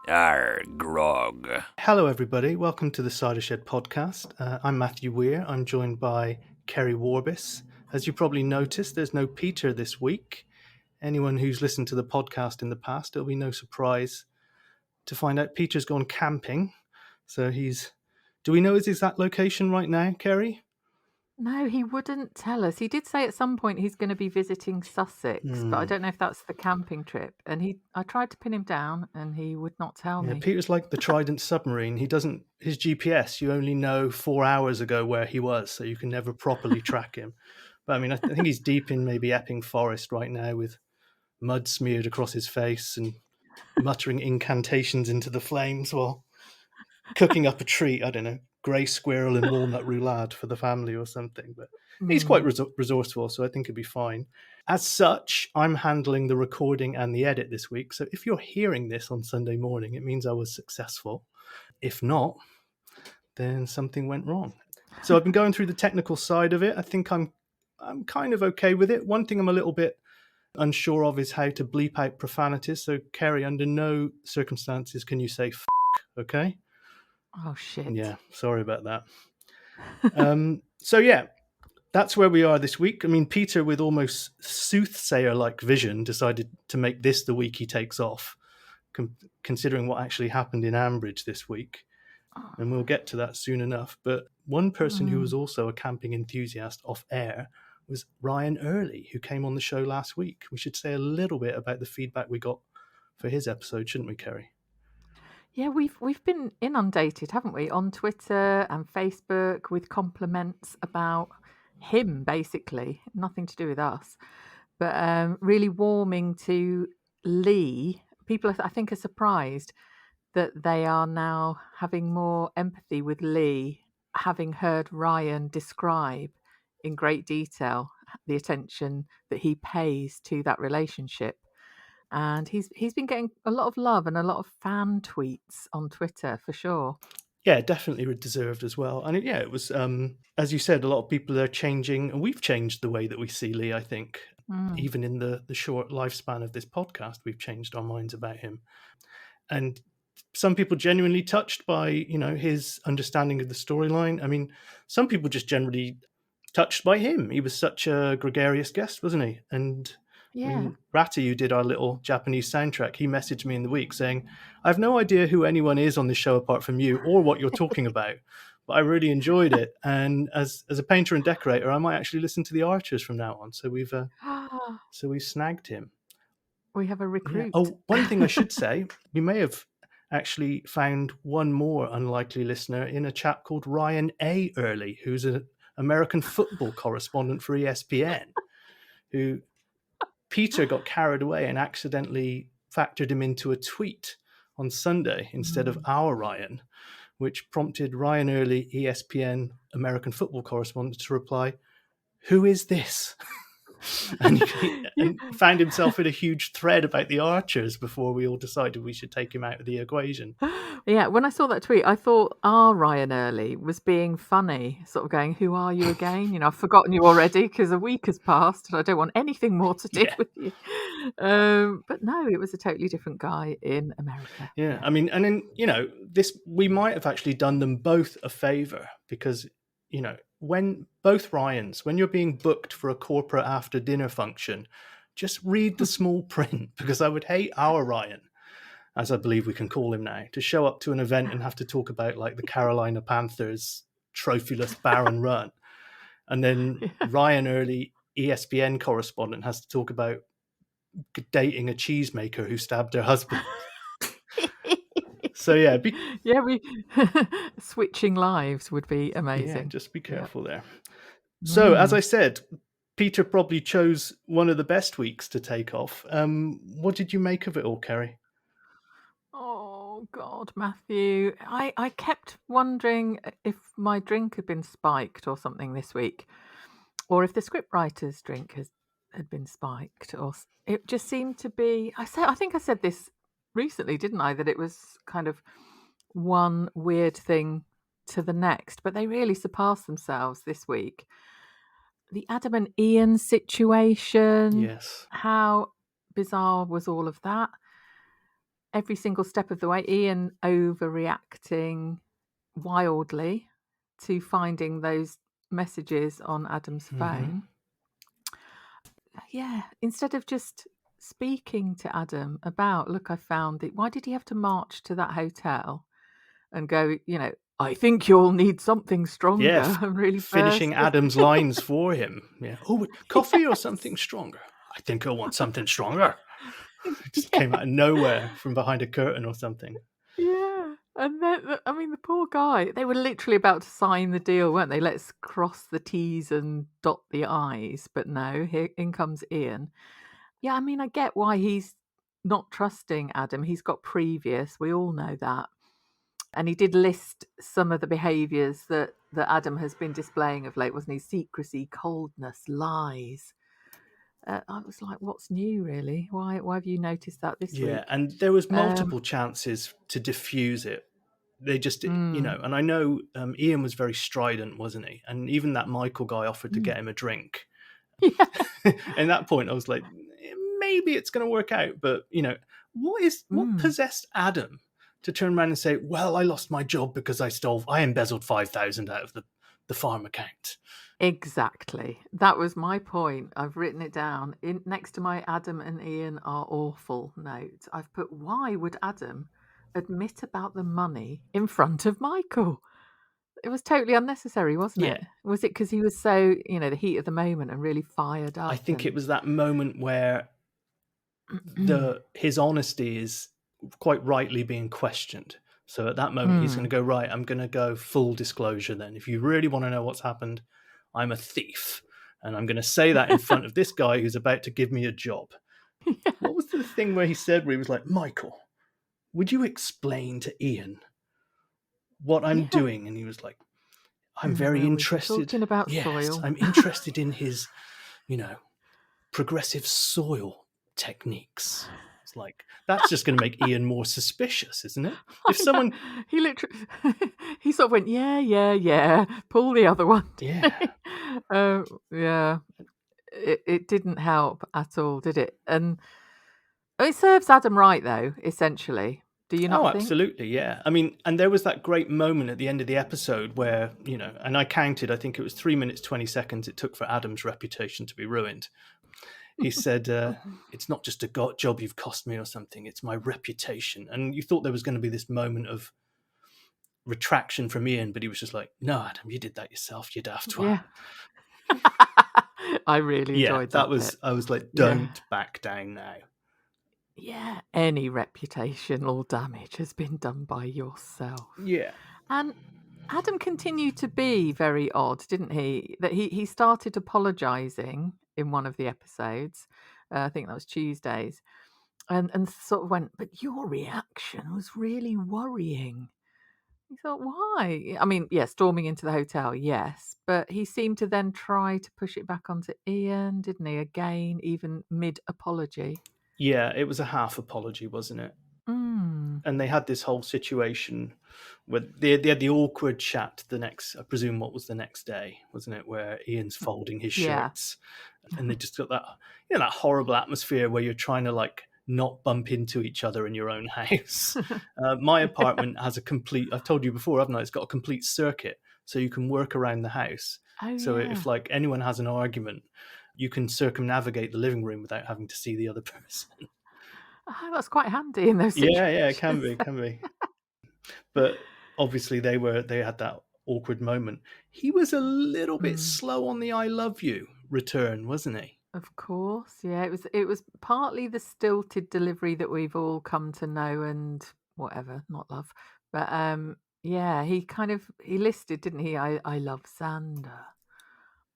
Grog. Hello, everybody. Welcome to the Cider Shed podcast. I'm Matthew Weir. I'm joined by Kerry Warbis. As you probably noticed, there's no Peter this week. Anyone who's listened to the podcast in the past, it'll be no surprise to find out Peter's gone camping. So do we know his exact location right now, Kerry? No, he wouldn't tell us. He did say at some point he's going to be visiting Sussex, but I don't know if that's the camping trip. And I tried to pin him down and he would not tell me. Peter's like the Trident submarine. His GPS, you only know 4 hours ago where he was, so you can never properly track him. But I mean, I think he's deep in maybe Epping Forest right now with mud smeared across his face and muttering incantations into the flames while cooking up a treat. I don't know, grey squirrel and walnut roulade for the family or something. But he's quite resourceful, so I think he'll be fine. As such, I'm handling the recording and the edit this week. So if you're hearing this on Sunday morning, it means I was successful. If not, then something went wrong. So I've been going through the technical side of it. I think I'm kind of okay with it. One thing I'm a little bit unsure of is how to bleep out profanities. So, Kerry, under no circumstances can you say f***, okay? Oh, shit. Yeah, sorry about that. So, yeah, that's where we are this week. I mean, Peter, with almost soothsayer-like vision, decided to make this the week he takes off, considering what actually happened in Ambridge this week. And we'll get to that soon enough. But one person who was also a camping enthusiast off air was Ryan Early, who came on the show last week. We should say a little bit about the feedback we got for his episode, shouldn't we, Kerry? Yeah, we've been inundated, haven't we, on Twitter and Facebook with compliments about him, basically. Nothing to do with us. But really warming to Lee. People, I think, are surprised that they are now having more empathy with Lee, having heard Ryan describe in great detail the attention that he pays to that relationship. And he's been getting a lot of love and a lot of fan tweets on Twitter, for sure. Yeah, definitely deserved as well. And it was, as you said, a lot of people are changing, and we've changed the way that we see Lee, I think. Even in the short lifespan of this podcast, we've changed our minds about him. And some people genuinely touched by, his understanding of the storyline. I mean, some people just generally touched by him. He was such a gregarious guest, wasn't he? And Yeah. I mean, Ratty, who did our little Japanese soundtrack, he messaged me in the week saying, I have no idea who anyone is on this show apart from you or what you're talking about, but I really enjoyed it. And as a painter and decorator, I might actually listen to the Archers from now on. So we've snagged him. We have a recruit. Yeah. Oh, one thing I should say, we may have actually found one more unlikely listener in a chap called Ryan A. Early, who's an American football correspondent for ESPN, who Peter got carried away and accidentally factored him into a tweet on Sunday instead of our Ryan, which prompted Ryan Early, ESPN American football correspondent, to reply, "Who is this?" and found himself in a huge thread about the Archers before we all decided we should take him out of the equation. Yeah, when I saw that tweet, I thought our Ryan Early was being funny, sort of going, "Who are you again? I've forgotten you already because a week has passed and I don't want anything more to do with you." But no, it was a totally different guy in America. Yeah, I mean, and then, we might have actually done them both a favour because, when both Ryans, when you're being booked for a corporate after dinner function, just read the small print, because I would hate our Ryan, as I believe we can call him now, to show up to an event and have to talk about like the Carolina Panthers trophyless Barron run. And then Ryan Early, ESPN correspondent, has to talk about dating a cheesemaker who stabbed her husband. So yeah, we switching lives would be amazing. Yeah, just be careful there. So as I said, Peter probably chose one of the best weeks to take off. What did you make of it all, Kerry? Oh God, Matthew, I kept wondering if my drink had been spiked or something this week, or if the scriptwriter's drink had been spiked, or it just seemed to be. I think I said this recently, didn't I? That it was kind of one weird thing to the next, but they really surpassed themselves this week. The Adam and Ian situation. Yes. How bizarre was all of that? every single step of the way. Ian overreacting wildly to finding those messages on Adam's phone. Yeah, instead of just speaking to Adam about, look, I found it. Why did he have to march to that hotel and go, I think you'll need something Yeah, stronger, and really burst finishing it? Adam's lines for him. Yeah. Oh, coffee or Yes. something stronger? I think I'll want something stronger. It just Yeah. came out of nowhere from behind a curtain or something. Yeah. And then, I mean, the poor guy, they were literally about to sign the deal, weren't they? Let's cross the T's and dot the I's. But no, here in comes Ian. Yeah, I mean, I get why he's not trusting Adam. He's got previous, we all know that. And he did list some of the behaviours that Adam has been displaying of late, wasn't he? Secrecy, coldness, lies. I was like, what's new, really? Why have you noticed that this Yeah, week? and there was multiple chances to diffuse it. They just, and I know Ian was very strident, wasn't he? And even that Michael guy offered to get him a drink. Yeah. And at that point, I was like, maybe it's going to work out. But, what possessed Adam to turn around and say, well, I lost my job because I embezzled 5,000 out of the farm account. Exactly. That was my point. I've written it down next to my Adam and Ian are awful note. I've put, why would Adam admit about the money in front of Michael? It was totally unnecessary, wasn't it? Was it because he was so, the heat of the moment and really fired up? I think it was that moment where his honesty is quite rightly being questioned. So at that moment, he's going to go, right, I'm going to go full disclosure then. If you really want to know what's happened, I'm a thief. And I'm going to say that in front of this guy who's about to give me a job. Yeah. What was the thing where he was like, Michael, would you explain to Ian what I'm doing? And he was like, I'm very interested. Talking about yes, soil. I'm interested in his, progressive soil techniques. It's like, that's just going to make Ian more suspicious, isn't it? If someone... He literally... he sort of went, yeah, pull the other one. Yeah. Yeah. It didn't help at all, did it? And it serves Adam right, though, essentially. Do you not think? Absolutely, yeah. I mean, and there was that great moment at the end of the episode where, and I counted, I think it was 3 minutes, 20 seconds it took for Adam's reputation to be ruined. He said, it's not just a job you've cost me or something, it's my reputation. And you thought there was going to be this moment of retraction from Ian, but he was just like, no, Adam, you did that yourself, you daft twat. Yeah. I really enjoyed that bit. I was like, don't back down now. Yeah, any reputational damage has been done by yourself. Yeah. And Adam continued to be very odd, didn't he? That he started apologising in one of the episodes. I think that was Tuesdays. And sort of went, but your reaction was really worrying. He thought, why? I mean, yeah, storming into the hotel, yes. But he seemed to then try to push it back onto Ian, didn't he? Again, even mid-apology. Yeah, it was a half apology, wasn't it? And they had this whole situation where they had the awkward chat I presume what was the next day, wasn't it? Where Ian's folding his shirts. And they just got that, that horrible atmosphere where you're trying to like not bump into each other in your own house. My apartment has I've told you before, haven't I? It's got a complete circuit so you can work around the house. If like anyone has an argument, you can circumnavigate the living room without having to see the other person. Oh, that's quite handy in those situations. Yeah, it can be. But obviously they had that awkward moment. He was a little bit slow on the I love you return, wasn't he? Of course, yeah. It was partly the stilted delivery that we've all come to know and whatever, not love. But yeah, he listed, didn't he? I love Xander.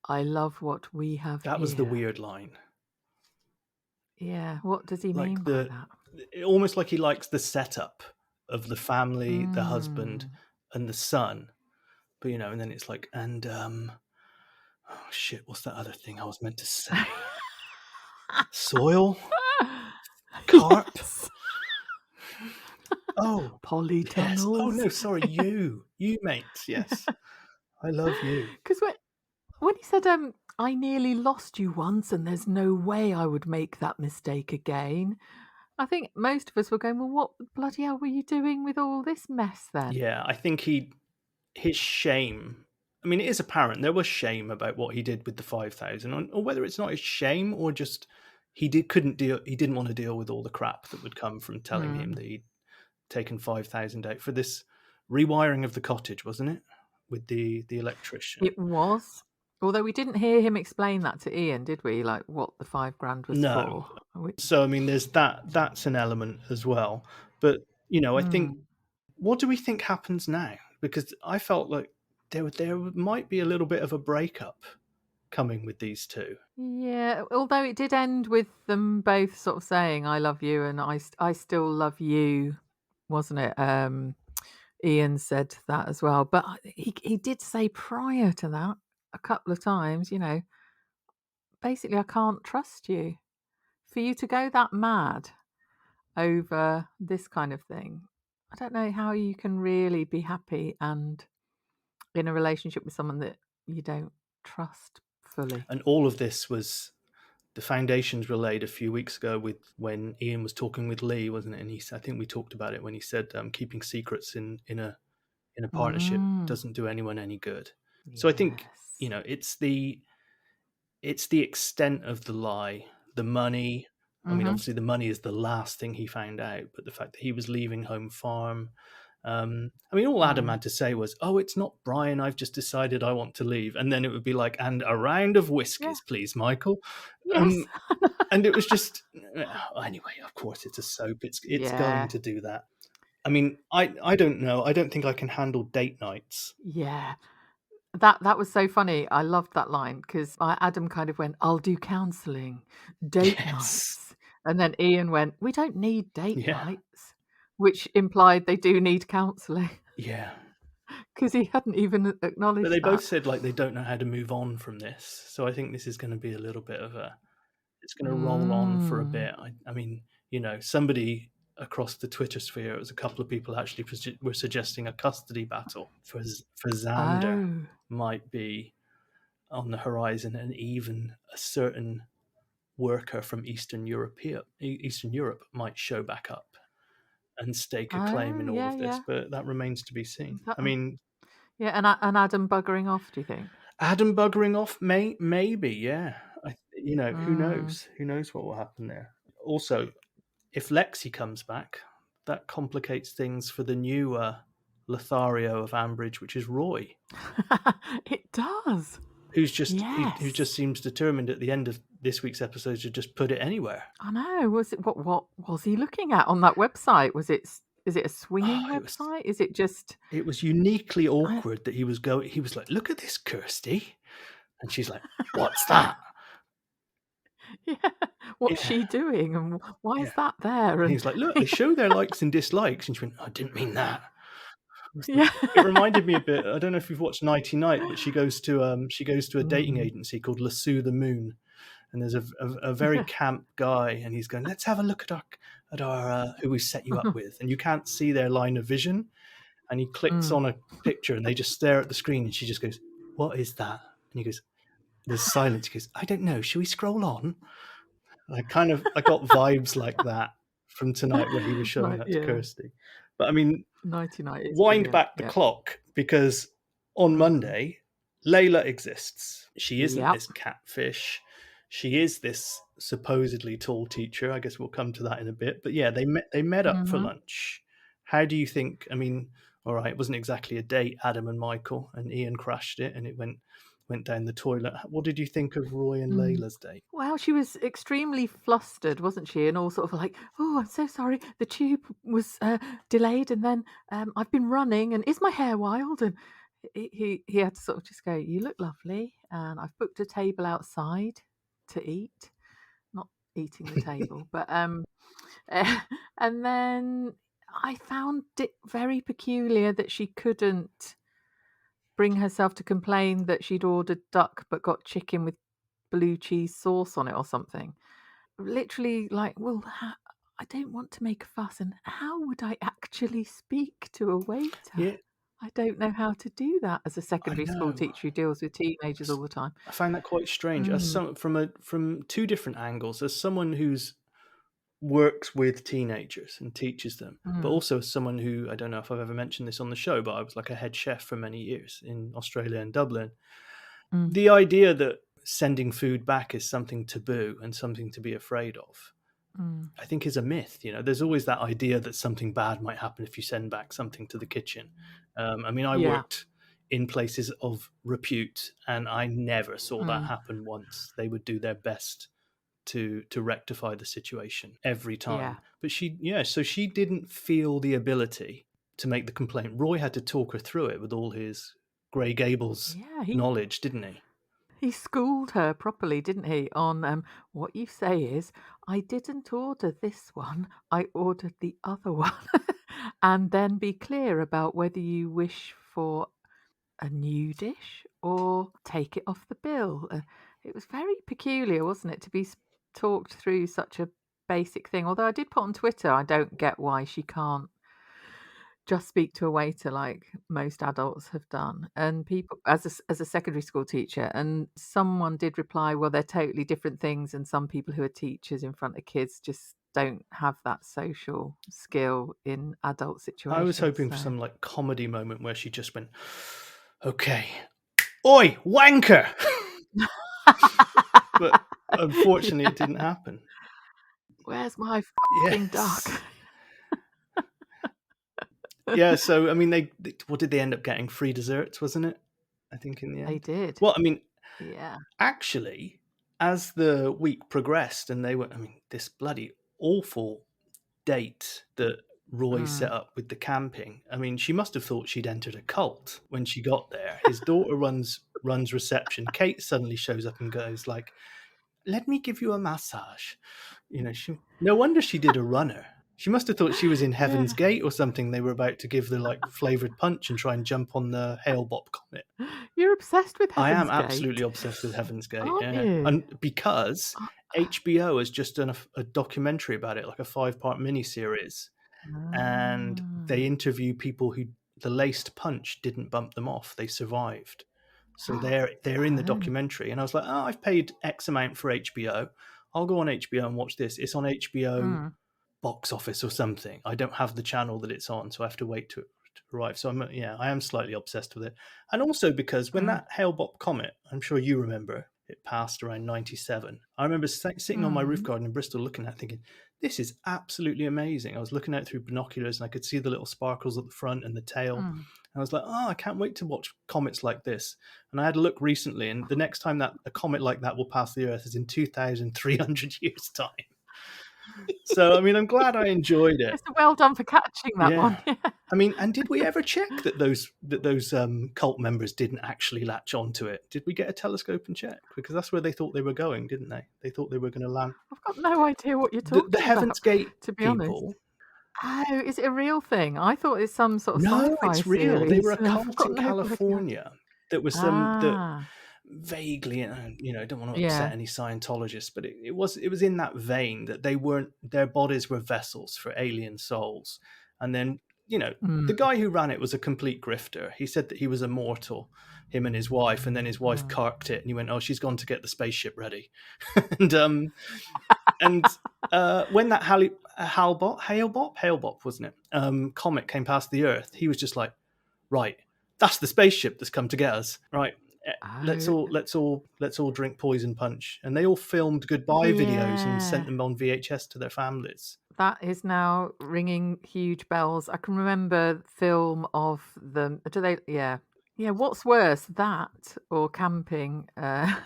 I love what we have That here. was the weird line. Yeah, what does he mean by that? Almost like he likes the setup of the family, the husband, and the son. But and then it's like, and oh shit, what's that other thing I was meant to say? Soil? Carp? Yes. Oh, polytunnels. Yes. Oh no, sorry, you mate. Yes, I love you. Because when he said, I nearly lost you once, and there's no way I would make that mistake again. I think most of us were going, well, what the bloody hell were you doing with all this mess then? Yeah, I think his shame. I mean, it is apparent there was shame about what he did with the 5,000, or whether it's not his shame or just couldn't deal. He didn't want to deal with all the crap that would come from telling him Mm. that he'd taken 5,000 out for this rewiring of the cottage, wasn't it? With the electrician. It was. Although we didn't hear him explain that to Ian, did we? Like what the 5 grand was No. for. So I mean, there's that. That's an element as well. But I think, Mm. what do we think happens now? Because I felt like there might be a little bit of a breakup coming with these two. Yeah, although it did end with them both sort of saying "I love you" and I still love you," wasn't it? Ian said that as well, but he did say prior to that a couple of times. Basically, I can't trust you. For you to go that mad over this kind of thing, I don't know how you can really be happy and in a relationship with someone that you don't trust fully. And all of this was the foundations were laid a few weeks ago with when Ian was talking with Lee, wasn't it? And I think we talked about it when he said keeping secrets in a partnership Mm, doesn't do anyone any good. So I think yes. it's the extent of the lie, the money. I mean, Mhm. obviously, the money is the last thing he found out, but the fact that he was leaving home farm. I mean, all Adam Mm. had to say was, "Oh, it's not Brian. I've just decided I want to leave," and then it would be like, "And a round of Yeah. whiskies, please, Michael." Yes. Um, and it was just anyway. Of course, it's a soap. It's going Yeah. to do that. I mean, I don't know. I don't think I can handle date nights. Yeah. That was so funny. I loved that line because Adam kind of went, "I'll do counselling, date Yes. nights," and then Ian went, "We don't need date Yeah. nights," which implied they do need counselling Yeah. because he hadn't even But acknowledged they both that. said like they don't know how to move on from this. So I think this is going to be a little bit of a it's going to roll on for a Mm. bit. I mean, somebody across the Twitter sphere, it was a couple of people actually were suggesting a custody battle for Xander Oh. might be on the horizon, and even a certain worker from Eastern Europe might show back up and stake a claim Oh, in all yeah, of this, yeah. but that remains to be seen. That I mean, yeah, and Adam buggering off, do you think? Adam buggering off, maybe, yeah. Who Mm. knows? Who knows what will happen there? Also, if Lexi comes back, that complicates things for the new Lothario of Ambridge, which is Roy, It does. who just Yes. seems determined at the end of this week's episode to just put it anywhere. I know. Was it what was he looking at on that website? Is it a Oh, swinging website? Is it just it was uniquely I awkward that he was like, "Look at this, Kirsty," and she's like, "What's that?" yeah, what's Yeah, she doing and why is yeah. that there? And And he's like, "Look, they show their likes and dislikes," and she went, "I didn't mean that." yeah. It reminded me a bit. I don't know if you've watched Nighty Night, but she goes to a dating Mm. agency called Lasso the Moon, and there's a very Yeah. camp guy, and he's going, "Let's have a look at our who we set you up with," and you can't see their line of vision, and he clicks Mm. on a picture, and they just stare at the screen, and she just goes, "What is that?" And he goes, "There's silence." He goes, "I don't know. Should we scroll on?" I got vibes like that from tonight where he was showing Like, that to yeah. Kirsty. But I mean, Nighty night is wind brilliant. back the Yeah. clock, because on Mm. Monday, Leyla exists. She isn't Yep. this catfish. She is this supposedly tall teacher. I guess we'll come to that in a bit. But yeah, they met up for Mhm. lunch. How do you think? I mean, all right, it wasn't exactly a date, Adam and Michael, and Ian crashed it, and it went down the toilet. What did you think of Roy and Mm. Layla's date? Well, she was extremely flustered, wasn't she? And all sort of like, "Oh, I'm so sorry. The tube was delayed, and then I've been running, and is my hair wild?" And he had to sort of just go, "You look lovely, and I've booked a table outside to eat, not eating the table, but and then I found it very peculiar that she couldn't bring herself to complain that she'd ordered duck but got chicken with blue cheese sauce on it or something. Literally, like, well, I don't want to make a fuss, and how would I actually speak to a waiter? Yeah, I don't know how to do that as a I secondary school know. teacher who deals with teenagers all the time. I found that quite strange. As Mm. some from two different angles. As someone who's works with teenagers and teaches them, but Mm, also as someone who, I don't know if I've ever mentioned this on the show, but I was like a head chef for many years in Australia and Dublin. mm, The idea that sending food back is something taboo and something to be afraid of, mm. I think is a myth. There's always that idea that something bad might happen if you send back something to the kitchen. I mean, I Yeah. worked in places of repute, and I never saw that Mm, happen once. They would do their best to rectify the situation every yeah. time. But so she didn't feel the ability to make the complaint. Roy had to talk her through it with all his Grey Gables Yeah, knowledge, didn't he? he schooled her properly, didn't he? On what you say is, I didn't order this one, I ordered the other one. And then be clear about whether you wish for a new dish or take it off the bill. It was very peculiar, wasn't it, to be talked through such a basic thing. Although I did put on Twitter, I don't get why she can't just speak to a waiter like most adults have done. And people, as a secondary school teacher, and someone did reply, well, they're totally different things, and some people who are teachers in front of kids just don't have that social skill in adult I was situations. hoping for So some like comedy moment where she just went, "Okay, oi, wanker!" But unfortunately, it didn't happen. where's my fucking duck? Yes. Yeah, so I mean, what did they end up getting? Free desserts, wasn't it? I think in the They end. did. Well, I mean, Yeah. actually, as the week progressed, and I mean, this bloody awful date that Roy set Mm. up with the camping. I mean, she must have thought she'd entered a cult when she got there. His daughter runs reception. Kate suddenly shows up and goes like, "Let me give you a massage." No wonder she did a runner. She must have thought she was in Heaven's Yeah. Gate or something. They were about to give the like flavored punch and try and jump on the Hale-Bopp comet. You're obsessed with I am Heaven's absolutely Gate, obsessed with Heaven's Gate, aren't yeah, you? and because Uh, HBO has just done a documentary about it, like a 5-part miniseries, and they Ah. interview people who the laced punch didn't bump them off; they survived. So they're in the Oh. documentary, and I was like, "Oh, I've paid X amount for HBO. I'll go on HBO and watch this. It's on HBO Mm. box office or something. I don't have the channel that it's on, so I have to wait to arrive." So I am slightly obsessed with it, and also because when Mm. that Hale-Bopp comet, I'm sure you remember, it passed around '97. I remember sitting on my roof Mm. garden in Bristol, looking at it, thinking, "This is absolutely amazing." I was looking out through binoculars, and I could see the little sparkles at the front and the tail. Mm. And I was like, "Oh, I can't wait to watch comets like this." And I had a look recently, and the next time that a comet like that will pass the Earth is in 2,300 years' time. So, I mean, I'm glad I enjoyed it. Yes, well done for catching that Yeah. one. Yeah. I mean, and did we ever check that those cult members didn't actually latch onto it? Did we get a telescope and check? Because that's where they thought they were going, didn't they? They thought they were going to land. I've got no idea what you're The talking about, Heaven's Gate to be honest. people. Oh, is it a real thing? I thought it's some sort of No, sci-fi it's real. They were series. a I've cult got in no bloody idea. California that was that Ah. vaguely, I don't want to Yeah. upset any Scientologists, but it was in that vein that their bodies were vessels for alien souls. And then, Mm. the guy who ran it was a complete grifter. He said that he was immortal, him and his wife, and then his wife Mm. carked it, and he went, "Oh, she's gone to get the spaceship ready." And when that Hale-Bopp, wasn't it? Comet came past the Earth, he was just like, "Right, that's the spaceship that's come to get us. Right, let's Oh, all drink poison punch." And they all filmed goodbye videos and sent yeah. them on VHS to their families. That is now ringing huge bells. I can remember film of them. Do they? Yeah. Yeah. What's worse, that or camping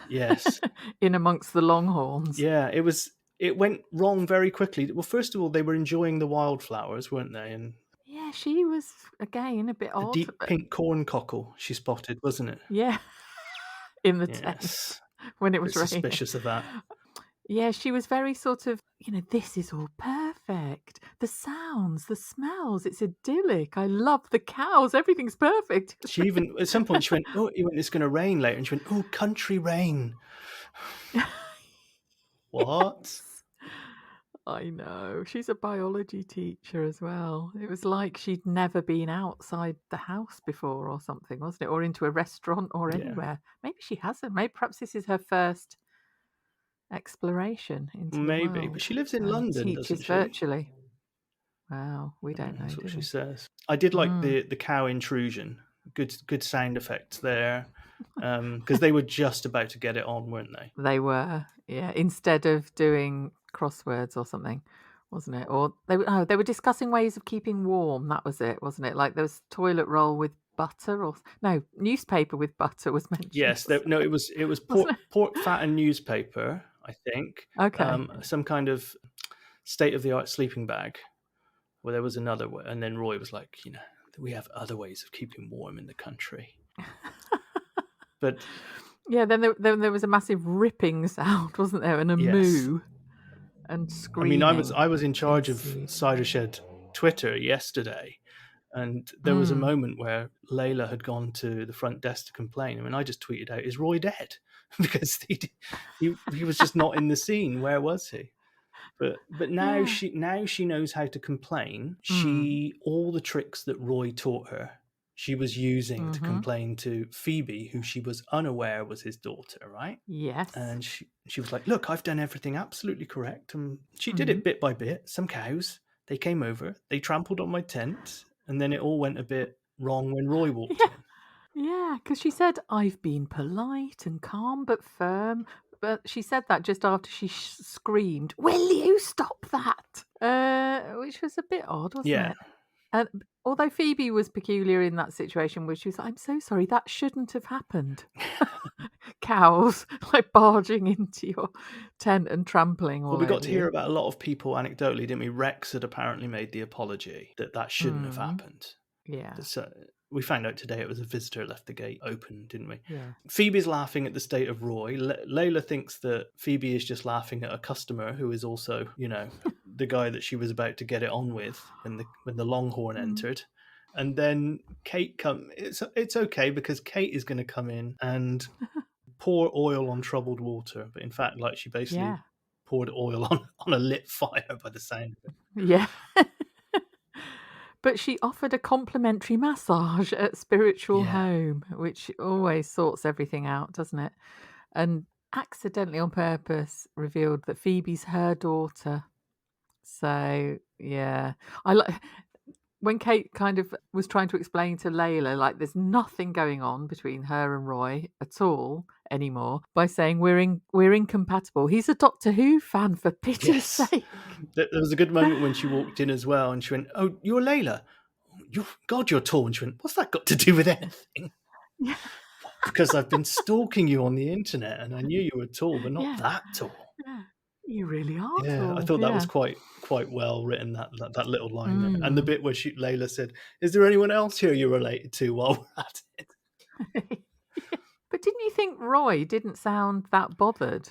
Yes, in amongst the Longhorns? yeah, it went wrong very quickly. Well, first of all, they were enjoying the wildflowers, weren't they? And Yeah, she was again a bit the odd, deep but pink corncockle she spotted, wasn't it? yeah, in the tent Yes, when it a bit was raining. suspicious of that. Yeah, she was very sort of, this is all perfect. The sounds, the smells, it's idyllic. I love the cows. Everything's perfect. She even at some point she went, "Oh, it's going to rain later," and she went, "Oh, country rain." What? Yes. I know. She's a biology teacher as well. It was like she'd never been outside the house before or something, wasn't it? Or into a restaurant or Yeah. anywhere. Maybe she hasn't. Maybe perhaps this is her first exploration into the Maybe, but world she lives in and London, doesn't teaches she? virtually. Wow, we don't know, That's what do she we? says. I did like Mm. the cow intrusion. Good sound effects there, because they were just about to get it on, weren't they? They were, yeah. Instead of doing crosswords or something, wasn't it? Or they were discussing ways of keeping warm. That was it, wasn't it? Like there was toilet roll with butter, or no, newspaper with butter was mentioned. Yes, no, it was Wasn't pork fat and newspaper, I think. it? Okay. Some kind of state of the art sleeping bag. Well, there was another way, and then Roy was like, we have other ways of keeping warm in the country. But Yeah, then there was a massive ripping sound, wasn't there? And a yes, moo and I mean, screaming I was in charge of ensued. Cider Shed Twitter yesterday, and there was a Mm. moment where Leyla had gone to the front desk to complain. I mean, I just tweeted out, "Is Roy dead?" because he was just not in the scene. Where was he? But now Yeah. she knows how to complain. Mm. All the tricks that Roy taught her, she was using to Mm-hmm. complain to Phoebe, who she was unaware was his daughter, right? Yes. And she was like, "Look, I've done everything absolutely correct." And she did Mm. it bit by bit. Some cows, they came over, they trampled on my tent, and then it all went a bit wrong when Roy walked Yeah. in. Yeah, because she said, I've been polite and calm but firm. But she said that just after she screamed, Will you stop that? Which was a bit odd, wasn't Yeah, it? And although Phoebe was peculiar in that situation, where she was like, I'm so sorry, that shouldn't have happened. Cows like barging into your tent and trampling well, all we got over to hear you. about a lot of people anecdotally, didn't we? Rex had apparently made the apology that shouldn't have Mm. happened. Yeah, So we found out today it was a visitor left the gate open, didn't we? yeah. Phoebe's laughing at the state of Roy. Layla thinks that Phoebe is just laughing at a customer who is also, the guy that she was about to get it on with when the Longhorn Mm. entered. And then Kate it's okay because Kate is going to come in and pour oil on troubled water. But in fact, like she basically Yeah, poured oil on a lit fire by the sound of it. yeah. But she offered a complimentary massage at Spiritual Yeah. Home, which always sorts everything out, doesn't it? And accidentally on purpose revealed that Phoebe's her daughter. So, yeah. I like when Kate kind of was trying to explain to Layla, like, there's nothing going on between her and Roy at all anymore, by saying we're incompatible. He's a Doctor Who fan, for pity's Yes. sake. There was a good moment when she walked in as well, and she went, "Oh, you're Layla. God, you're tall." And she went, "What's that got to do with anything?" Yeah, Because I've been stalking you on the internet, and I knew you were tall, but not yeah, that tall. yeah. You really are Yeah, I tall. thought that was Yeah. quite well written. That little line there, and the Mm. bit where Layla said, "Is there anyone else here you're related to?" While we're at it, But didn't you think Roy didn't sound that bothered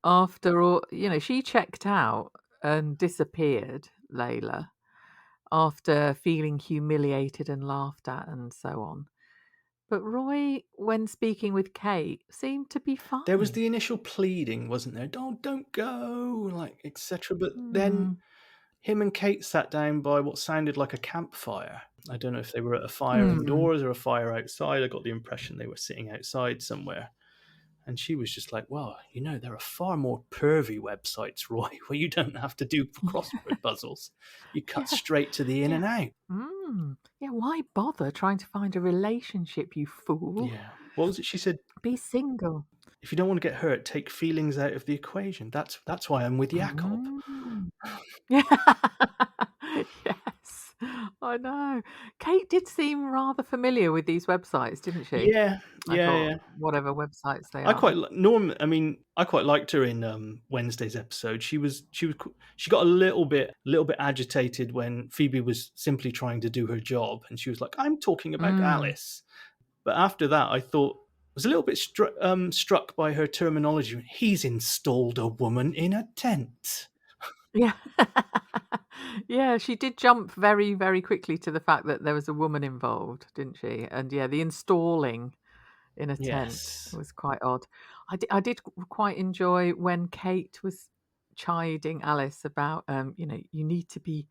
after all? She checked out and disappeared, Layla, after feeling humiliated and laughed at and so on. But Roy, when speaking with Kate, seemed to be there was fine. the initial pleading, wasn't there? Don't go, like etc. But then Hmm. him and Kate sat down by what sounded like a campfire. I don't know if they were at a fire Hmm. indoors or a fire outside. I got the impression they were sitting outside somewhere. And she was just like, well, there are far more pervy websites, Roy, where you don't have to do crossword puzzles. You cut Yeah. straight to the in Yeah. and out. Yeah. Why bother trying to find a relationship, you fool? Yeah. What was it? She said, Be single. if you don't want to get hurt, take feelings out of the equation. That's why I'm with Jakob. Mm. Yeah. Yes, I know. Kate did seem rather familiar with these websites, didn't she? Yeah, I yeah, thought, yeah. whatever websites they I are. quite Norm. I mean, I quite liked her in Wednesday's episode. She got a little bit agitated when Phoebe was simply trying to do her job, and she was like, "I'm talking about Mm. Alice." But after that, I thought I was a little bit struck by her terminology. He's installed a woman in a tent. Yeah. Yeah, she did jump very, very quickly to the fact that there was a woman involved, didn't she? And yeah, the installing in a tent Yes. was quite odd. I did quite enjoy when Kate was chiding Alice about, you need to be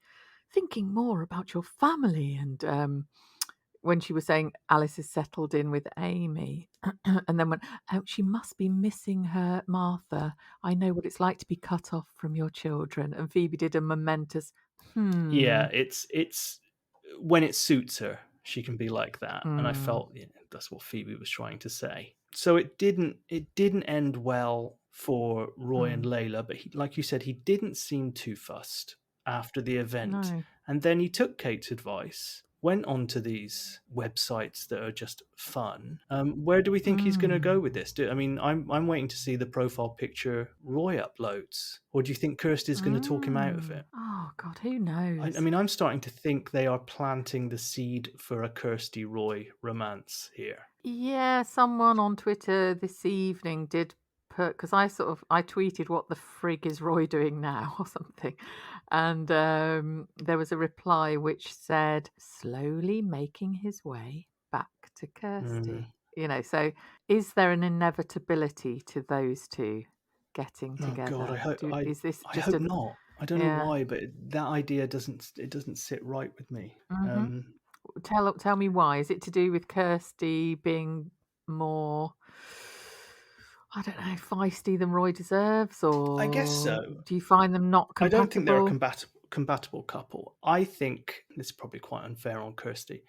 thinking more about your family and when she was saying Alice is settled in with Amy, and then went, "Oh, she must be missing her Martha. I know what it's like to be cut off from your children." And Phoebe did a momentous, Yeah, it's when it suits her, she can be like that, and I hmm, felt that's what Phoebe was trying to say. So it didn't end well for Roy and hmm. Layla, but like you said, he didn't seem too fussed after the event, No. and then he took Kate's advice, went onto these websites that are just fun. Where do we think he's going to go Mm. with this? I mean, I'm waiting to see the profile picture Roy uploads, or do you think Kirsty's going to talk him out of Mm. it? Oh God, who I knows? mean, I'm starting to think they are planting the seed for a Kirsty Roy romance here. Yeah, someone on Twitter this evening did put, because I tweeted, "What the frig is Roy doing now?" or something, and there was a reply which said, "Slowly making his way back to Mm. Kirsty." So is there an inevitability to those two getting Oh God, together? Is this I just hope a not. I don't know yeah? why, but that idea doesn't sit right with me. hmm Tell me why. Is it to do with Kirsty being more, I don't know, feisty than Roy deserves, I guess or so. do you find them not I don't think they're a compatible? compatible couple. I think this is probably quite unfair on Kirsty.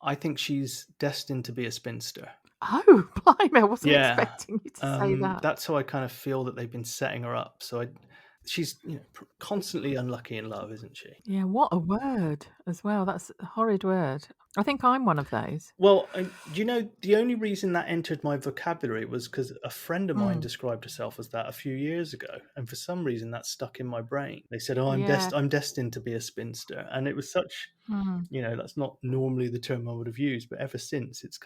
I think she's destined to be a spinster. Oh, blimey, I wasn't Yeah, expecting you to say that. that's how I kind of feel that they've been setting her up. So she's constantly unlucky in love, isn't she? Yeah, what a word as well. That's a horrid word. I think I'm one of those. Well, the only reason that entered my vocabulary was because a friend of mine Mm, described herself as that a few years ago, and for some reason that stuck in my brain. They said, "Oh, yeah. I'm destined to be a spinster," and it was such, Mm. that's not normally the term I would have used, but ever since it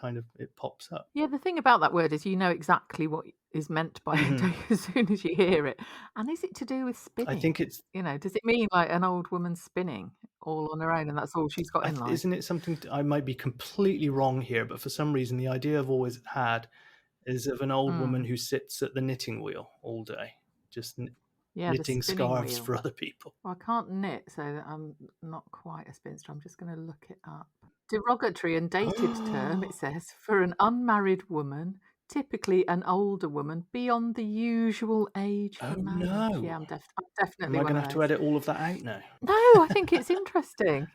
pops up. Yeah, the thing about that word is you know exactly what is meant by it, Hmm. don't you, as soon as you hear it. And is it to do with I spinning? think it's Does it mean like an old woman spinning all on her own and that's all she's got in life? isn't it something I might be completely wrong here, but for some reason the idea I've always had is of an old woman Mm. who sits at the knitting wheel all day, just Yeah, the knitting spinning scarves wheel. for other people. Well, I can't knit, so I'm not quite a spinster. I'm just going to look it up. Derogatory and dated term, it Oh says, for an unmarried woman, typically an older woman beyond the usual age for marriage. Yeah, no! I'm Am definitely I one going to of have to those. edit all of that out now? No, I think it's interesting.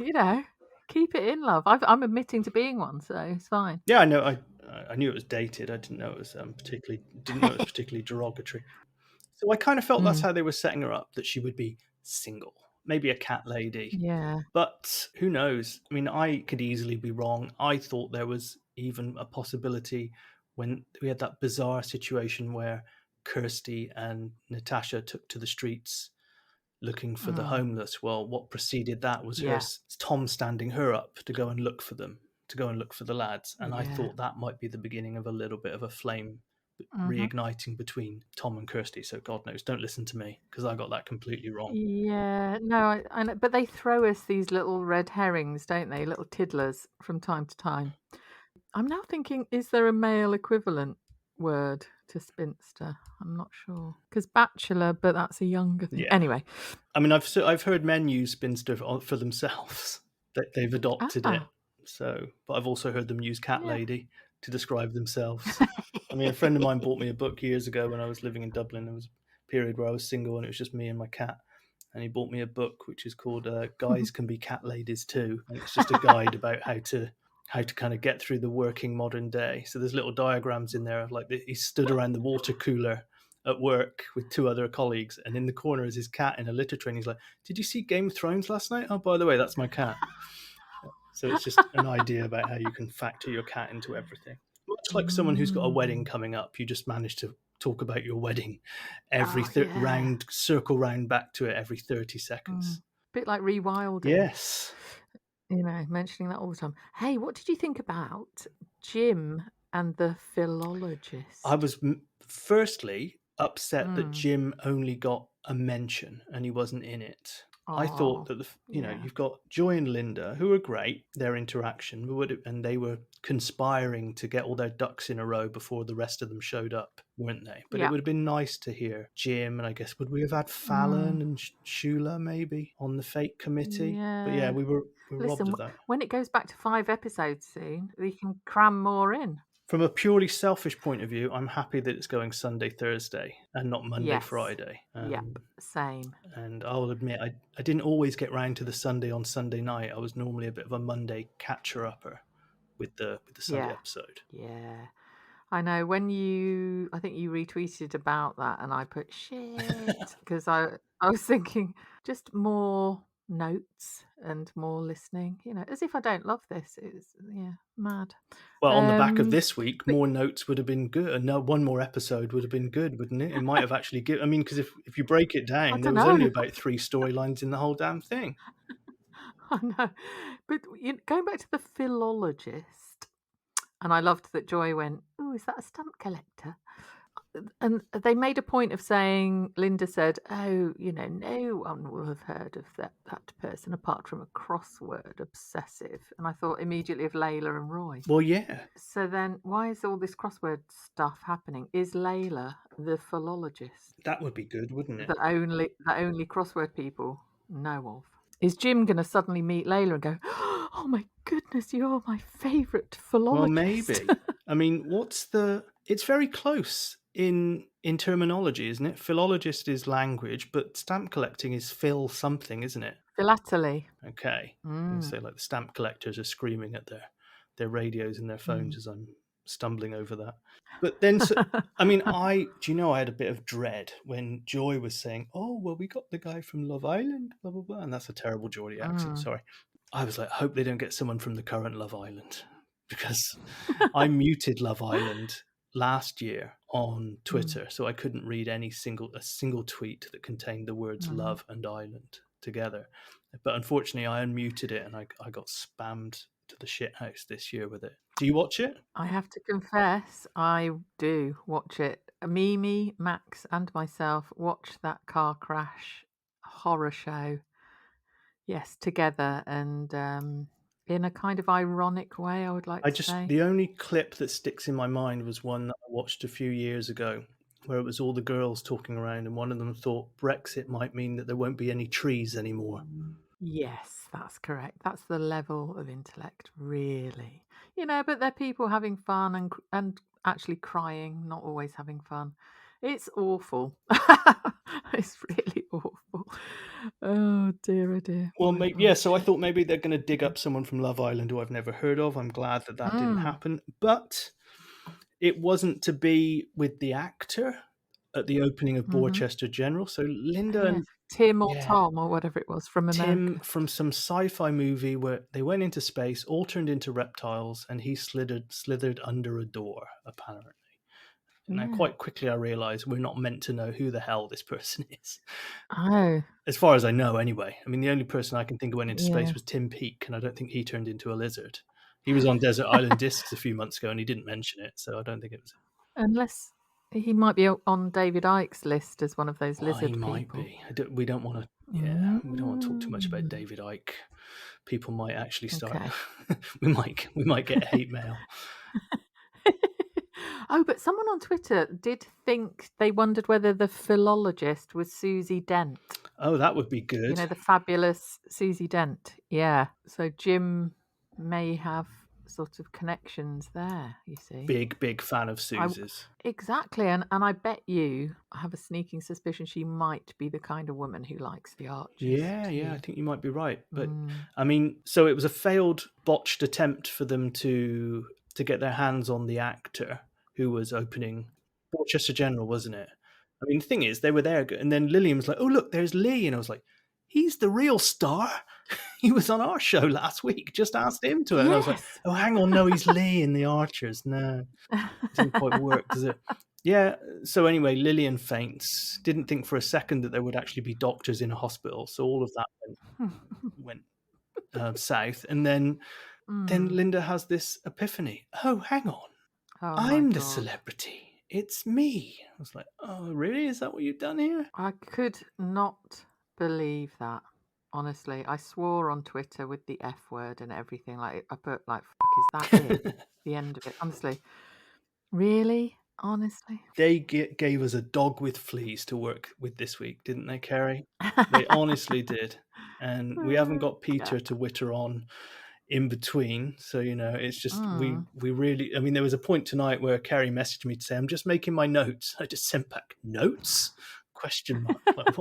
Keep it in, love. I'm admitting to being one, so it's fine. Yeah, I know. I knew it was dated. I didn't know it was particularly derogatory. So I kind of felt that's Mm, how they were setting her up, that she would be single, maybe a cat lady. yeah. But who knows? I mean, I could easily be wrong. I thought there was even a possibility when we had that bizarre situation where Kirsty and Natasha took to the streets looking for the Mm, homeless. Well, what preceded that was yeah. Tom standing her up to go and look for them, to go and look for the lads. And I Yeah. thought that might be the beginning of a little bit of a flame hmm reigniting between Tom and Kirsty. So God knows, don't listen to me because I got that completely wrong. Yeah, no, I know, but they throw us these little red herrings, don't they? Little tiddlers from time to time. I'm now thinking, is there a male equivalent word to spinster? I'm not sure. Because bachelor, but that's a younger thing. Yeah, Anyway. I mean, I've heard men use spinster for themselves that they've adopted it. Ah, So, but I've also heard them use cat yeah. lady to describe themselves. I mean, a friend of mine bought me a book years ago when I was living in Dublin. There was a period where I was single and it was just me and my cat. And he bought me a book which is called "Guys Can Be Cat Ladies Too," and it's just a guide about how to kind of get through the working modern day. So there's little diagrams in there of like he stood around the water cooler at work with two other colleagues, and in the corner is his cat in a litter tray. And he's like, "Did you see Game of Thrones last night? Oh, by the way, that's my cat." So it's just an idea about how you can factor your cat into everything. Much like someone who's got a wedding Mm. coming up, you just manage to talk about your wedding every Oh, yeah. circle round back to it every 30 Mm. seconds. Bit like rewilding. Yes. Mentioning that all the time. Hey, what did you think about Jim and the I philologist? was firstly upset that Mm. Jim only got a mention and he wasn't in it. I thought Oh, that yeah. you've got Joy and Linda, who are great, their interaction, and they were conspiring to get all their ducks in a row before the rest of them showed up, weren't they? But it Yeah. would have been nice to hear Jim, and I guess would we have had Mm, Fallon and Shula maybe on the fake committee? But yeah, yeah. we were robbed Listen, of that. when it goes back to 5 episodes soon, we can cram more in. From a purely selfish point of view, I'm happy that it's going Sunday, Thursday, and not Monday, Yes. Friday. Yep. Same. And I'll admit, I didn't always get round to the Sunday on Sunday night. I was normally a bit of a Monday catcher upper with the Sunday Yeah. episode. Yeah. I know I think you retweeted about that and I put shit because I was thinking just more notes and more listening, as if I don't love this. It's, yeah, mad. Well, on the back of Um, this week, but more notes would have been good. No, one more episode would have been good, wouldn't it? It might have actually given. I mean, because if you break it I down, there don't was only know. about 3 storylines in the whole damn thing. I know. But going back to the philologist, and I loved that Joy went, "Oh, is that a stamp collector?" And they made a point of saying, Linda said, "Oh, no one will have heard of that person apart from a crossword obsessive." And I thought immediately of Layla and Roy. Well, yeah, So then, why is all this crossword stuff happening? Is Layla the philologist that would be good, wouldn't it? that only crossword people know of? Is Jim going to suddenly meet Layla and go, "Oh my goodness, you're my favourite Well, philologist"? maybe. I mean, it's very close in terminology, isn't it? Philologist is language, but stamp collecting is phil something, isn't it? Philately. Okay. And Mm, so like the stamp collectors are screaming at their radios and their phones mm. as I'm stumbling over that. But then so, I mean, I had a bit of dread when Joy was saying, "Oh, well, we got the guy from Love Island, blah blah blah," and that's a terrible Geordie accent. Mm. Sorry. I was like, I hope they don't get someone from the current Love Island because I muted Love Island last year on Mm, Twitter, so I couldn't read a single tweet that contained the words mm. love and island together. But unfortunately, I unmuted it and I got spammed to the shit house this year with it. Do you watch it? I have to confess, I do watch it. Mimi, Max, and myself watch that car crash horror show, yes, together, and in a kind of ironic way, I would like to say. The only clip that sticks in my mind was one that I watched a few years ago where it was all the girls talking around and one of them thought Brexit might mean that there won't be any trees anymore. Yes, that's correct. That's the level of intellect, really. But they're people having fun and actually crying, not always having fun. It's awful. It's really awful. Oh dear. Well, Why, maybe, oh yeah, so I shit. thought maybe they're going to dig up someone from Love Island who I've never heard of. I'm glad that that didn't Mm, happen. But it wasn't to be with the actor at the opening of hmm. Borsetshire General. So Linda Yeah. and, Tim or yeah, Tom or whatever it was from Tim America. from some sci-fi movie where they went into space, all turned into reptiles, and he slithered under a door, apparently. And then Yeah. quite quickly I realised we're not meant to know who the hell this person is. Oh, As far as I know, anyway. I mean, the only person I can think of went into space yeah. was Tim Peake, and I don't think he turned into a lizard. He was on Desert Island Discs a few months ago, and he didn't mention it, so I don't think it was. Unless he might be on David Icke's list as one of those Well, he lizard might people. be. We don't want to. Yeah, we don't want to talk too much about Mm. David Icke. People might actually start. Okay. we might get hate mail. Oh, but someone on Twitter did think they wondered whether the philologist was Susie Dent. Oh, that would be good. The fabulous Susie Dent. Yeah. So Jim may have sort of connections there, you see. Big fan of I Susie's. exactly, and I bet you I have a sneaking suspicion she might be the kind of woman who likes the Archers Yeah, I too. think you might be right. But Mm. I mean, so it was a failed, botched attempt for them to get their hands on the actor who was opening Borchester General, wasn't it? I mean, the thing is, they were there, and then Lilian was like, "Oh, look, there's Lee," and I was like, "He's the real star. He was on our show last week. Just asked him to it." And I was like, Yes. "Oh, hang on, no, he's Lee in the Archers. No, it doesn't quite work, does it?" Yeah. So anyway, Lilian faints. Didn't think for a second that there would actually be doctors in a hospital. So all of that went south, and then Mm. Linda has this epiphany. Oh, hang on, Oh my I'm the god. celebrity. It's me. I was like, oh, really? Is that what you've done here? I could not believe that. Honestly, I swore on Twitter with the F word and everything. Like I put like, "Fuck, is that it? The end of it?" Honestly, really, honestly. They gave us a dog with fleas to work with this week, didn't they, Kerry? They honestly did. And we haven't got Yeah. Peter to witter on in between. So, it's just Mm. we really, I mean, there was a point tonight where Kerry messaged me to say, I'm just making my notes. I just sent back notes? Question mark. Like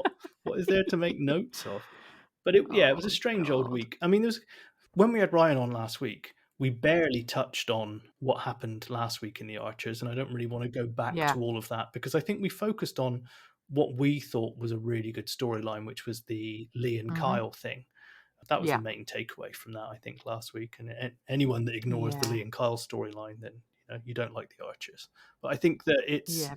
what is there to make notes of? But it was a Oh strange old God. week. I mean, when we had Ryan on last week, we barely touched on what happened last week in the Archers, and I don't really want to go back Yeah. to all of that because I think we focused on what we thought was a really good storyline, which was the Lee and Mhm. Kyle thing. That was the Yeah. main takeaway from that, I think, last week. And anyone that ignores the Yeah. Lee and Kyle storyline, then you don't like the Archers. But I think that it's Yeah.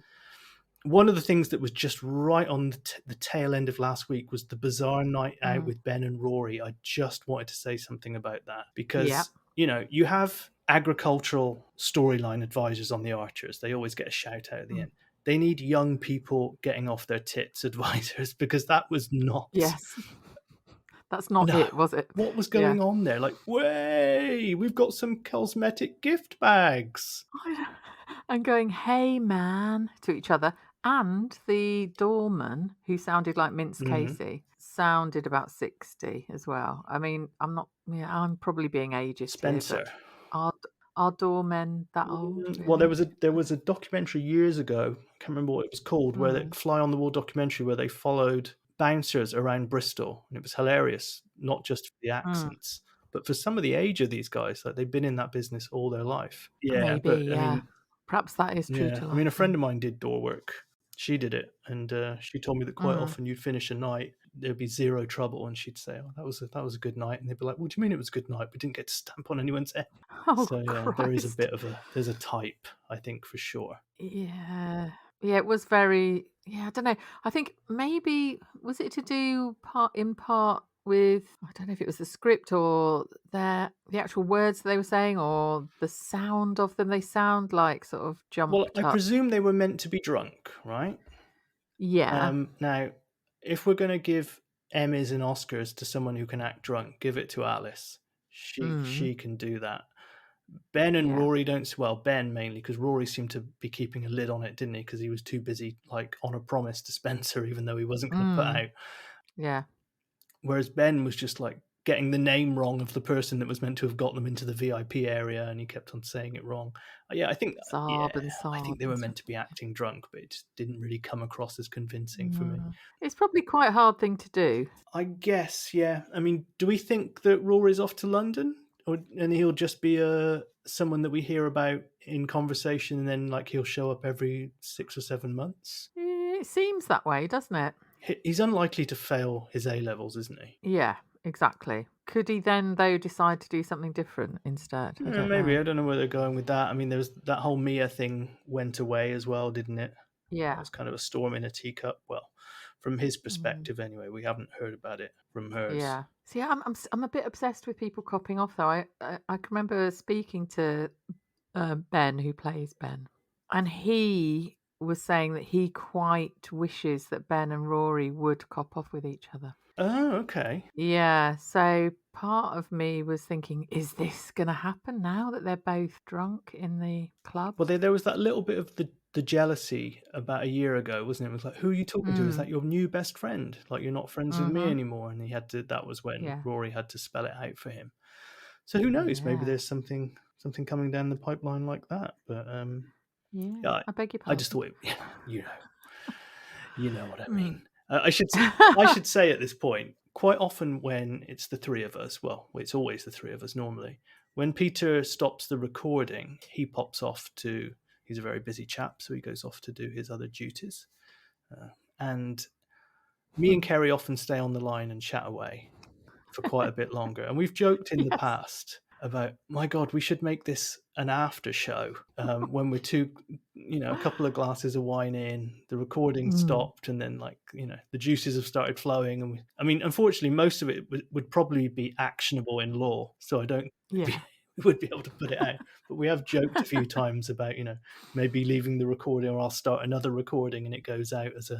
one of the things that was just right on the tail end of last week was the bizarre night out Mm. with Ben and Rory. I just wanted to say something about that Yeah. because, you have agricultural storyline advisors on the Archers. They always get a shout out at the Mm. end. They need young people getting off their tits advisors because that was not. Yes. That's not No. it, was it? What was Yeah. going on there? Like, way, we've got some cosmetic gift bags. And going, "Hey, man," to each other. And the doorman, who sounded like Mince Mhm. Casey, sounded about 60 as well. I mean, I'm probably being ageist here, but Spencer. are are doormen that old, Well, there really? was a documentary years ago. I can't remember what it was called. Where the Mm. fly on the wall documentary where they followed bouncers around Bristol, and it was hilarious. Not just for the Mm. accents, but for some of the age of these guys. Like they've been in that business all their life. Yeah, Maybe, but I yeah. mean, Perhaps that is true yeah, to I mean, life a friend then. of mine did door work. She did it, and she told me that quite Mm. often you'd finish a night, there'd be zero trouble, and she'd say, "Oh, that was a good night," and they'd be like, "What do you mean it was a good night? We didn't get to stamp on anyone's head." Oh, So yeah, there is Christ. there's a type, I think, for sure. Yeah. Yeah, it was very I don't know. I think maybe was it to do part with I don't know if it was the script or the actual words they were saying or the sound of them. They sound like sort of Well, jumped I up. presume they were meant to be drunk, right? Yeah. Now, if we're going to give Emmys and Oscars to someone who can act drunk, give it to Alice. She Mm. she can do that. Ben and Yeah. Rory don't. Well, Ben mainly because Rory seemed to be keeping a lid on it, didn't he? Because he was too busy, like on a promise to Spencer, even though he wasn't going to put Mm. out. Yeah. Whereas Ben was just like getting the name wrong of the person that was meant to have got them into the VIP area, and he kept on saying it wrong. Yeah, I think Sob and sob they and were sob. meant to be acting drunk, but it just didn't really come across as convincing for me. Mm. It's probably quite a hard thing to do. I guess, yeah. I mean, do we think that Rory's off to London, and he'll just be someone that we hear about in conversation, and then like he'll show up every 6 or 7 months? It seems that way, doesn't it? He's unlikely to fail his A levels, isn't he? Yeah, exactly. Could he then, though, decide to do something different instead? I Yeah, don't maybe. know. I don't know where they're going with that. I mean, there was that whole Mia thing went away as well, didn't it? That Yeah. was kind of a storm in a teacup. Well, from his Mm, perspective, anyway. We haven't heard about it from hers. yeah. See, I'm a bit obsessed with people copping off, though. I can remember speaking to Ben, who plays Ben, and he was saying that he quite wishes that Ben and Rory would cop off with each other. Oh, okay. Yeah, so part of me was thinking, is this going to happen now that they're both drunk in the club? Well, there was that little bit of the jealousy about a year ago, wasn't it? It was like, who are you talking to? Is Mm, that your new best friend? Like, you're not friends with me mm-hmm. anymore. And that was when Yeah. Rory had to spell it out for him. So who knows? Maybe Yeah. there's something coming down the pipeline like that. But Yeah. yeah, I beg your I just pardon. thought, you know, you know what I Mm. mean. I should say at this point, quite often when it's the three of us, well, it's always the three of us normally. When Peter stops the recording, he pops off to. He's a very busy chap, so he goes off to do his other duties. And me and Kerry often stay on the line and chat away for quite a bit longer. And we've joked in the Yes. past about, my God, we should make this an after show when we're a couple of glasses of wine in, the recording Mm. stopped, and then the juices have started flowing. And I mean, unfortunately, most of it would probably be actionable in law, so I don't Yeah. we would be able to put it out. But we have joked a few times about maybe leaving the recording, or I'll start another recording and it goes out as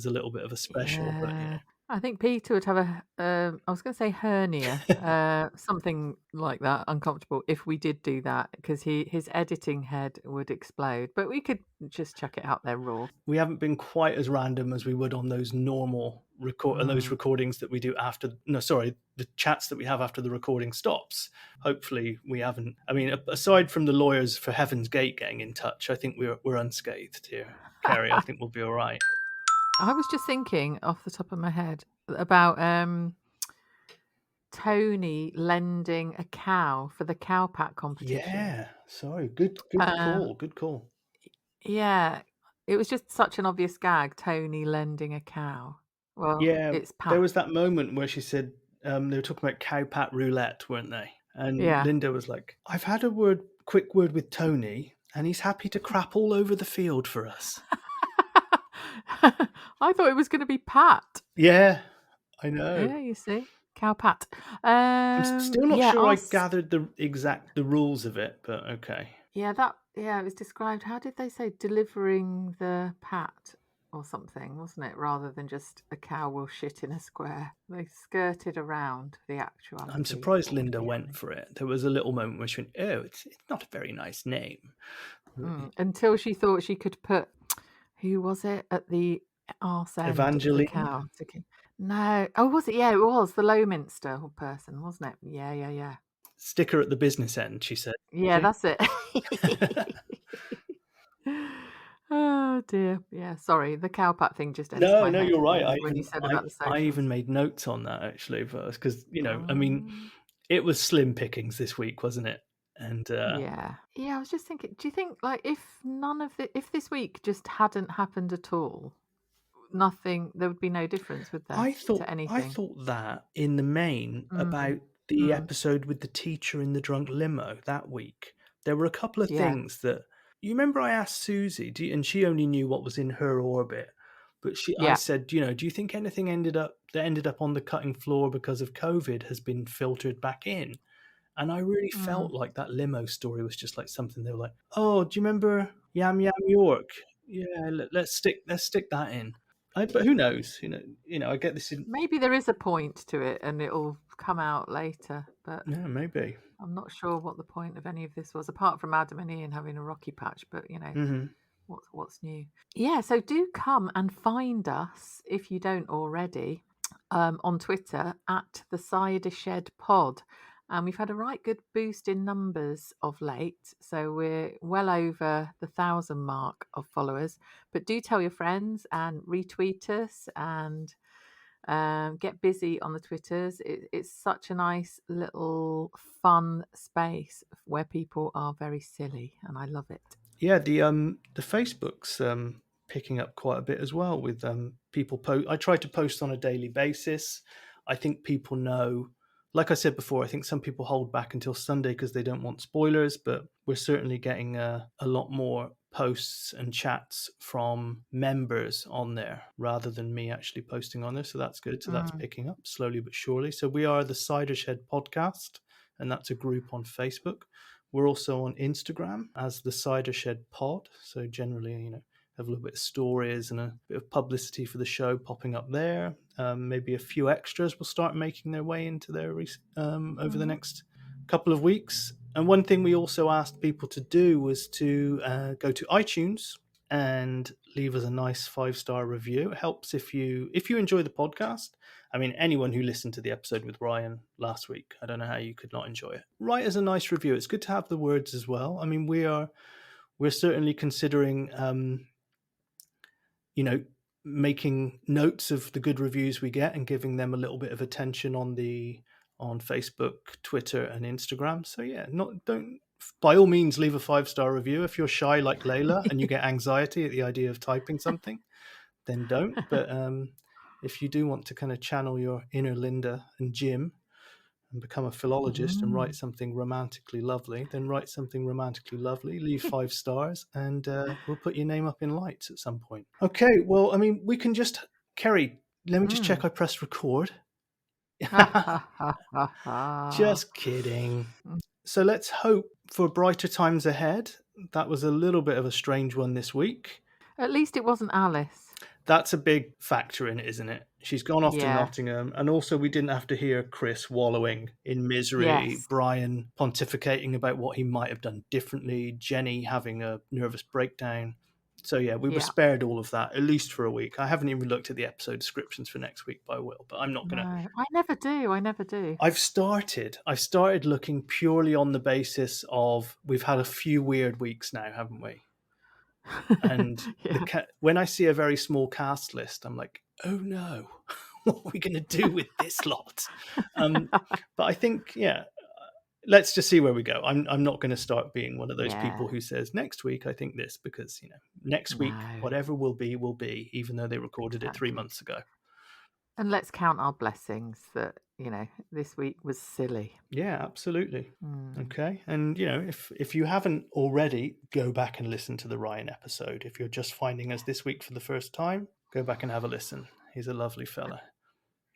a little bit of a special. But Yeah. I think Peter would have I was going to say hernia, something like that, uncomfortable, if we did do that, because his editing head would explode. But we could just chuck it out there raw. We haven't been quite as random as we would on those normal those recordings that we do after. No, sorry, the chats that we have after the recording stops. Hopefully, we haven't. I mean, aside from the lawyers for Heaven's Gate getting in touch, I think we're unscathed here, Kerry. I think we'll be all right. I was just thinking off the top of my head about Tony lending a cow for the cow pat competition. Yeah, sorry. Good call. Good call. Yeah, it was just such an obvious gag, Tony lending a cow. Well, Yeah, it's there Pat. was that moment where she said they were talking about cow pat roulette, weren't they? And Yeah. Linda was like, "I've had a quick word with Tony, and he's happy to crap all over the field for us." I thought it was going to be Pat. Yeah, I know. Yeah, you see, cow Pat. I'm still not Yeah, sure I gathered the rules of it, but okay. yeah, it was described. How did they say delivering the pat or something, wasn't it? Rather than just a cow will shit in a square. They skirted around the actuality. I'm surprised Linda went for it. There was a little moment where she went, "Oh, it's not a very nice name." Until she thought she could put, who was it at the arse end of the Evangeline? cow? No. Oh, was it? Yeah, it was the Lowminster person, wasn't it? Yeah. Sticker at the business end, she said. Yeah, that's it. Oh dear. Yeah, sorry. The cow pat thing just entered my No, head you're right. when you said about the I socials. even made notes on that actually first because I mean, it was slim pickings this week, wasn't it? And Yeah. I was just thinking. Do you think like if this week just hadn't happened at all, there would be no difference, would there, to anything? I thought that in the main about the episode with the teacher in the drunk limo that week. There were a couple of things that you remember I asked Susie, and she only knew what was in her orbit. But I said, do you think anything ended up on the cutting floor because of COVID has been filtered back in? And I really felt like that limo story was just like something they were like, oh, do you remember Yam Yam York? Yeah, let's stick that in. But who knows? I get this in. Maybe there is a point to it, and it'll come out later. But Yeah, maybe. I'm not sure what the point of any of this was, apart from Adam and Ian having a rocky patch. But what's new? Yeah, so do come and find us if you don't already on Twitter at the Cider Shed Pod. And we've had a right good boost in numbers of late. So we're well over the 1,000 mark of followers. But do tell your friends and retweet us and get busy on the Twitters. It's such a nice little fun space where people are very silly, and I love it. Yeah, the Facebook's picking up quite a bit as well with people I try to post on a daily basis. I think people know, like I said before, I think some people hold back until Sunday because they don't want spoilers, but we're certainly getting a lot more posts and chats from members on there rather than me actually posting on there. So that's good. So that's picking up slowly but surely. So we are the Cider Shed Podcast, and that's a group on Facebook. We're also on Instagram as the Cider Shed Pod. So generally, have a little bit of stories and a bit of publicity for the show popping up there. Maybe a few extras will start making their way into there over the next couple of weeks. And one thing we also asked people to do was to go to iTunes and leave us a nice 5-star review. It helps if you enjoy the podcast. I mean, anyone who listened to the episode with Ryan last week, I don't know how you could not enjoy it. Write us a nice review. It's good to have the words as well. I mean, we're certainly considering making notes of the good reviews we get and giving them a little bit of attention on Facebook, Twitter, and Instagram. So yeah, don't by all means leave a 5-star review. If you're shy like Leyla and you get anxiety at the idea of typing something, then don't. But if you do want to kind of channel your inner Linda and Jim and become a philologist and write something romantically lovely, then write something romantically lovely, leave 5 stars, and we'll put your name up in lights at some point. Okay, well, I mean, we can just, Kerry, let me just check I pressed record. Just kidding. So let's hope for brighter times ahead. That was a little bit of a strange one this week. At least it wasn't Alice. That's a big factor in it, isn't it? She's gone off to Yeah. Nottingham, and also we didn't have to hear Chris wallowing in misery, Yes. Brian pontificating about what he might have done differently, Jenny having a nervous breakdown. So yeah, we were Yeah. spared all of that, at least for a week. I haven't even looked at the episode descriptions for next week, but I will. But I'm not No, gonna. I never do. I never do. I've started looking purely on the basis of we've had a few weird weeks now, haven't we? And Yeah. when I see a very small cast list, I'm like, oh no, what are we going to do with this lot? But I think, yeah, let's just see where we go. I'm not going to start being one of those people Yeah. who says next week I think this, because next week No, whatever will be, even though they recorded it 3 exactly. months ago. And let's count our blessings that, this week was silly. Yeah, absolutely. Mm. Okay, and if you haven't already, go back and listen to the Ryan episode. If you're just finding us this week for the first time, go back and have a listen. He's a lovely fella.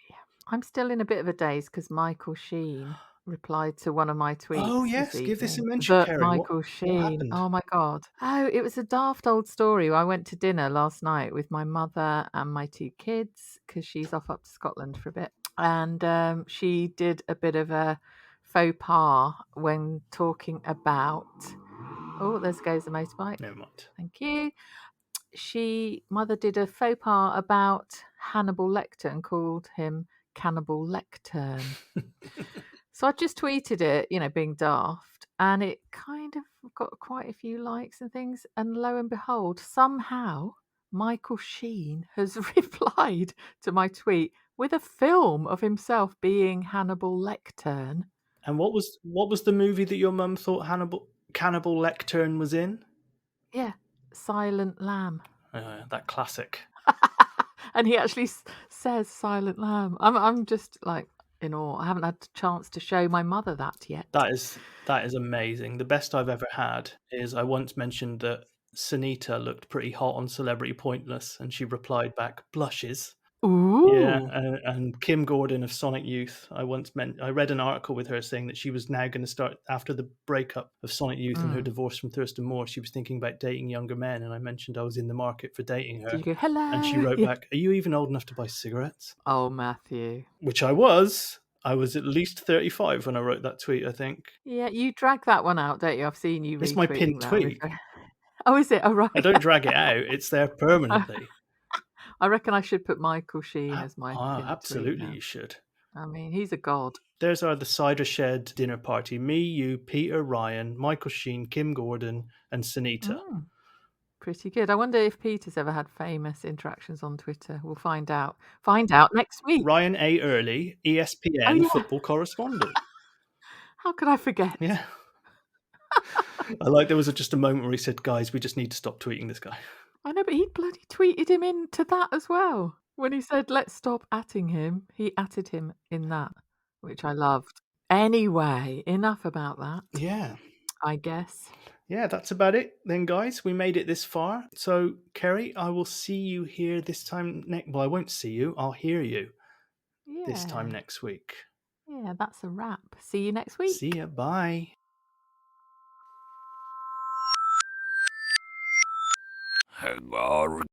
Yeah. I'm still in a bit of a daze because Michael Sheen replied to one of my Oh tweets this yes, give this a evening. mention, The Kerry. What Michael what Sheen. happened? Oh my God. Oh, it was a daft old story. I went to dinner last night with my mother and my 2 kids because she's off up to Scotland for a bit. And she did a bit of a faux pas when talking about. Oh, there goes the motorbike. Never mind. Thank you. Mother did a faux pas about Hannibal Lecter and called him Cannibal Lectern. So I just tweeted it, being daft, and it kind of got quite a few likes and things. And lo and behold, somehow Michael Sheen has replied to my tweet with a film of himself being Hannibal Lectern. And what was the movie that your mum thought Cannibal Lectern was in? Yeah, Silent Lamb. That classic. And he actually says Silent Lamb. I'm just like in awe. I haven't had the chance to show my mother that yet. That is amazing. The best I've ever had is I once mentioned that Sunita looked pretty hot on Celebrity Pointless, and she replied back, "Blushes." Yeah, Ooh. and Kim Gordon of Sonic Youth. I read an article with her saying that she was now going to start, after the breakup of Sonic Youth and her divorce from Thurston Moore, she was thinking about dating younger men, and I mentioned I was in the market for dating Did her, you go, hello? and she wrote Yeah. back, "Are you even old enough to buy cigarettes?" Oh, Matthew. Which I was. I was at least 35 when I wrote that tweet, I think. Yeah, you drag that one out, don't you? I've seen you It's my retweeting pinned that. tweet. Oh, is it? Oh, right. I don't drag it out. It's there permanently. I reckon I should put Michael Sheen as my pinned tweet Absolutely, now. you should. I mean, he's a god. There's the Cider Shed dinner party. Me, you, Peter, Ryan, Michael Sheen, Kim Gordon, and Sunita. Pretty good. I wonder if Peter's ever had famous interactions on Twitter. We'll find out. Find out next week. Ryan A. Early, ESPN football correspondent. How could I forget? Yeah. I like there was just a moment where he said, "Guys, we just need to stop tweeting this guy." I know, but he bloody tweeted him into that as well. When he said, let's stop atting him, he atted him in that, which I loved. Anyway, enough about that. Yeah. I guess. Yeah, that's about it then, guys. We made it this far. So, Kerry, I will see you here this time next. Well, I won't see you. I'll hear you this time next week. Yeah, that's a wrap. See you next week. See ya. Bye. Hang on.